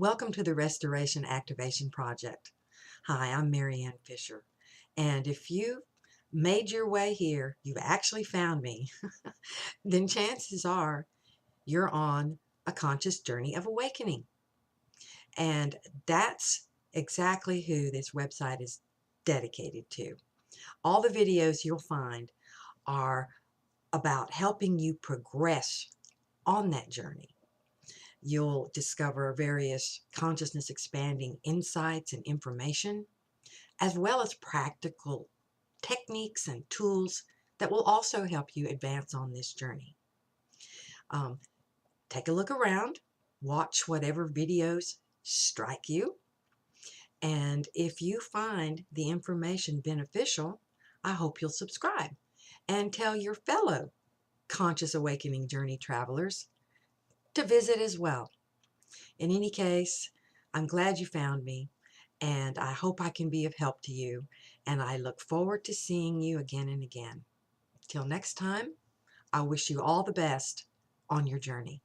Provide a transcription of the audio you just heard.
Welcome to the Restoration Activation Project. Hi, I'm Marianne Fisher, and if you made your way here, you've actually found me, then chances are you're on a conscious journey of awakening. And that's exactly who this website is dedicated to. All the videos you'll find are about helping you progress on that journey. You'll discover various consciousness expanding insights and information, as well as practical techniques and tools that will also help you advance on this journey. Um, Take a look around, watch whatever videos strike you, and if you find the information beneficial, I hope you'll subscribe and tell your fellow conscious awakening journey travelers to visit as well. In any case, I'm glad you found me, and I hope I can be of help to you, and I look forward to seeing you again and again. Till next time, I wish you all the best on your journey.